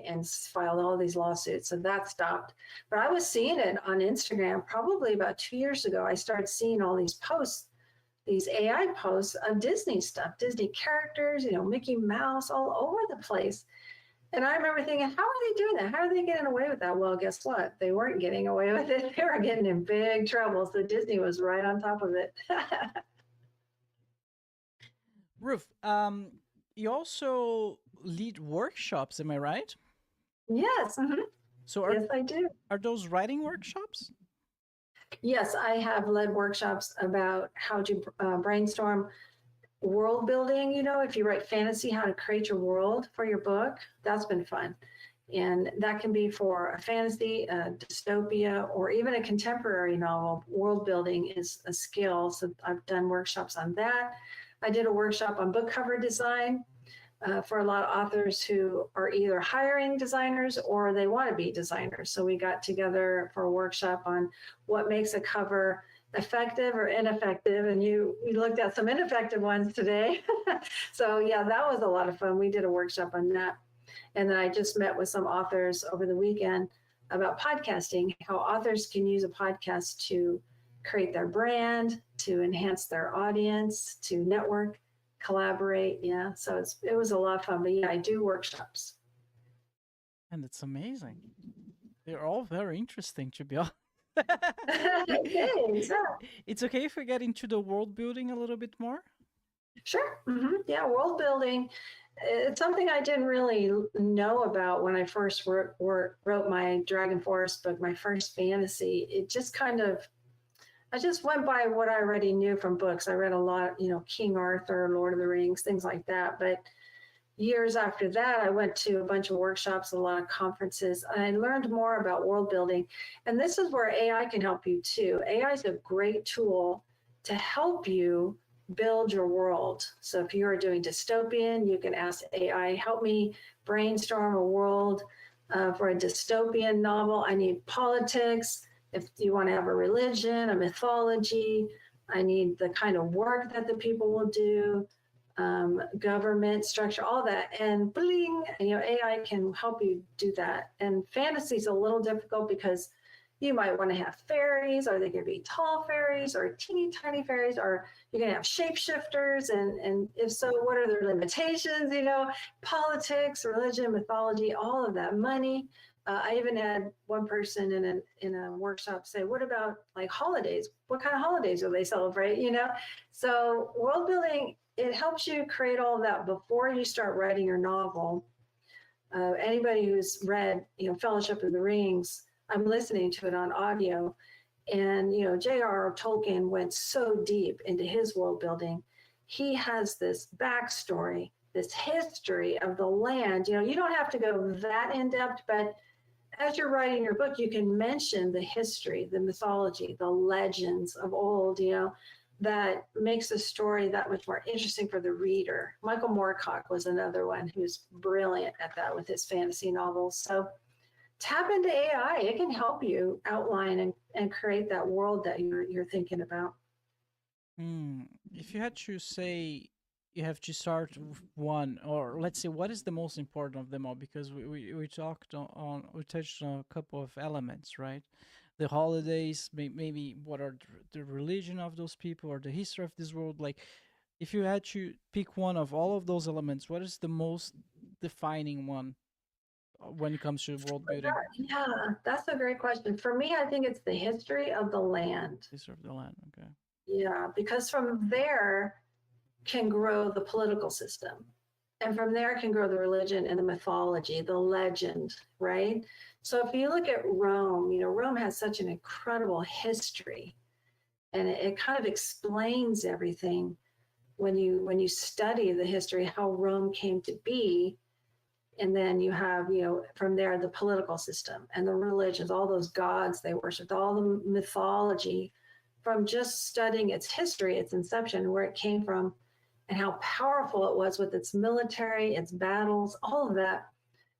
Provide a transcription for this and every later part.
and filed all these lawsuits. So that stopped. But I was seeing it on Instagram probably about 2 years ago. I started seeing all these posts, these AI posts of Disney stuff, Disney characters, Mickey Mouse all over the place. And I remember thinking, how are they doing that? How are they getting away with that? Well, guess what? They weren't getting away with it. They were getting in big trouble. So Disney was right on top of it. Ruth, you also lead workshops, am I right? Yes. Mm-hmm. So yes, I do. Are those writing workshops? Yes, I have led workshops about how to brainstorm world building. If you write fantasy, how to create your world for your book. That's been fun. And that can be for a fantasy, a dystopia, or even a contemporary novel. World building is a skill. So I've done workshops on that. I did a workshop on book cover design for a lot of authors who are either hiring designers or they want to be designers. So we got together for a workshop on what makes a cover effective or ineffective. And you looked at some ineffective ones today. So yeah, that was a lot of fun. We did a workshop on that. And then I just met with some authors over the weekend about podcasting, how authors can use a podcast to create their brand, to enhance their audience, to network, collaborate. Yeah, so it was a lot of fun. But yeah, I do workshops. And it's amazing. They're all very interesting, to be honest. It's okay if we get into the world building a little bit more? Sure. Mm-hmm. Yeah, world building. It's something I didn't really know about when I first wrote my Dragon Forest book, my first fantasy. It just I just went by what I already knew from books. I read a lot, King Arthur, Lord of the Rings, things like that. But years after that, I went to a bunch of workshops, a lot of conferences, and I learned more about world building. And this is where AI can help you too. AI is a great tool to help you build your world. So if you are doing dystopian, you can ask AI, help me brainstorm a world for a dystopian novel. I need politics. If you want to have a religion, a mythology, I need the kind of work that the people will do, government structure, all that. And bling, AI can help you do that. And fantasy is a little difficult because you might want to have fairies. Are they going to be tall fairies or teeny tiny fairies? Or you're going to have shapeshifters? And if so, what are their limitations? Politics, religion, mythology, all of that, money. I even had one person in a workshop say, what about like holidays? What kind of holidays do they celebrate? So world building, it helps you create all that before you start writing your novel. Anybody who's read, Fellowship of the Rings, I'm listening to it on audio. And, J.R.R. Tolkien went so deep into his world building. He has this backstory, this history of the land. You don't have to go that in depth, but as you're writing your book, you can mention the history, the mythology, the legends of old, that makes the story that much more interesting for the reader. Michael Moorcock was another one who's brilliant at that with his fantasy novels. So tap into AI. It can help you outline and create that world that you're thinking about. If you had to say you have to start with one, or let's say, what is the most important of them all? Because we touched on a couple of elements, right? The holidays, maybe what are the religion of those people or the history of this world. Like, if you had to pick one of all of those elements, what is the most defining one when it comes to world building? Yeah, that's a great question. For me, I think it's the history of the land. History of the land, okay. Yeah, because from there can grow the political system. And from there can grow the religion and the mythology, the legend, right? So if you look at Rome, Rome has such an incredible history, and it kind of explains everything when you study the history, how Rome came to be. And then you have, from there, the political system and the religions, all those gods they worshipped, all the mythology, from just studying its history, its inception, where it came from, and how powerful it was with its military, its battles, all of that.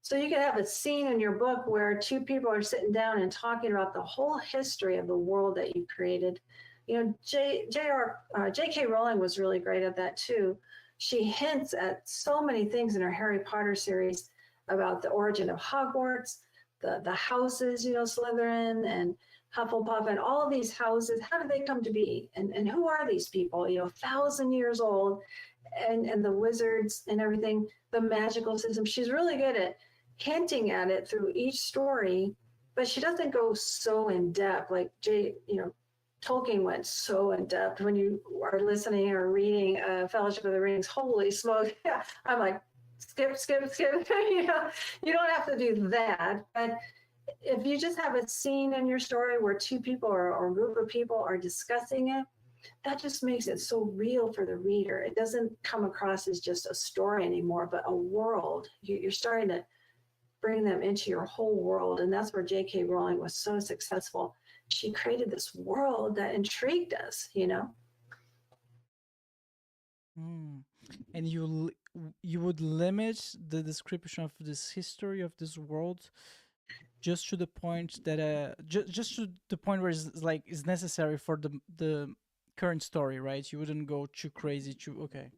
So you can have a scene in your book where two people are sitting down and talking about the whole history of the world that you created. J.K. Rowling was really great at that too. She hints at so many things in her Harry Potter series about the origin of Hogwarts, the houses, Slytherin and Hufflepuff, and all of these houses. How did they come to be? And who are these people? 1,000 years old, and the wizards and everything, the magical system. She's really good at hinting at it through each story, but she doesn't go so in depth like Tolkien went so in depth. When you are listening or reading Fellowship of the Rings, holy smoke! I'm like, skip. You don't have to do that, but if you just have a scene in your story where two people or a group of people are discussing it, that just makes it so real for the reader. It doesn't come across as just a story anymore, but a world. You're starting to bring them into your whole world. And that's where J.K. Rowling was so successful. She created this world that intrigued us, Mm. And you would limit the description of this history of this world just to the point that just to the point where it's necessary for the current story, right? You wouldn't go too crazy. Okay.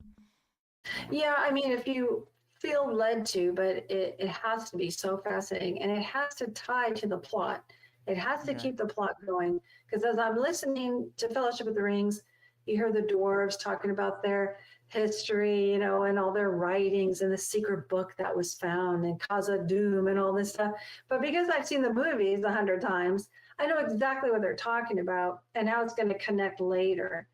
Yeah, I mean, if you feel led to, but it has to be so fascinating, and it has to tie to the plot. It has to keep the plot going. Because as I'm listening to Fellowship of the Rings, you hear the dwarves talking about their history, and all their writings and the secret book that was found and Khazad-dûm and all this stuff. But because I've seen the movies 100 times, I know exactly what they're talking about and how it's going to connect later.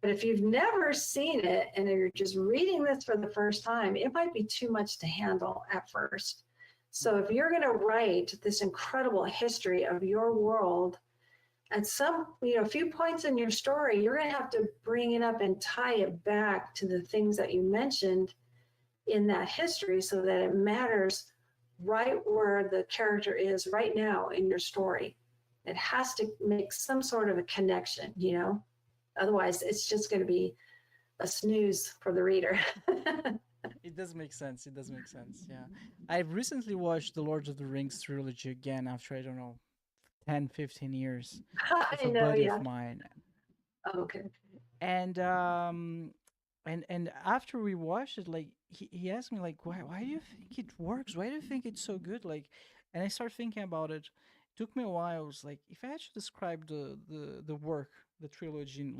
But if you've never seen it and you're just reading this for the first time, it might be too much to handle at first. So if you're going to write this incredible history of your world, at some, few points in your story, you're going to have to bring it up and tie it back to the things that you mentioned in that history so that it matters right where the character is right now in your story. It has to make some sort of a connection, Otherwise, it's just going to be a snooze for the reader. It does make sense. Yeah. I've recently watched the Lord of the Rings trilogy again after, I don't know, 10, 15 years with I a know, buddy yeah. of mine. Okay. And after we watched it, like he asked me like, why do you think it works? Why do you think it's so good? Like, and I started thinking about it. It took me a while. I was like, if I had to describe the work, the trilogy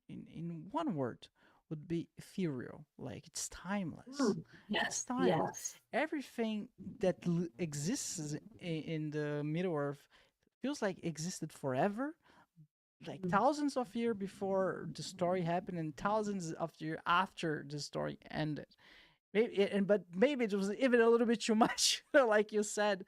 in one word, would be ethereal. Like it's timeless. Yes, It's timeless. yes. Everything that exists in the Middle Earth feels like existed forever, like thousands of years before the story happened and thousands of years after the story ended. But maybe it was even a little bit too much, like you said.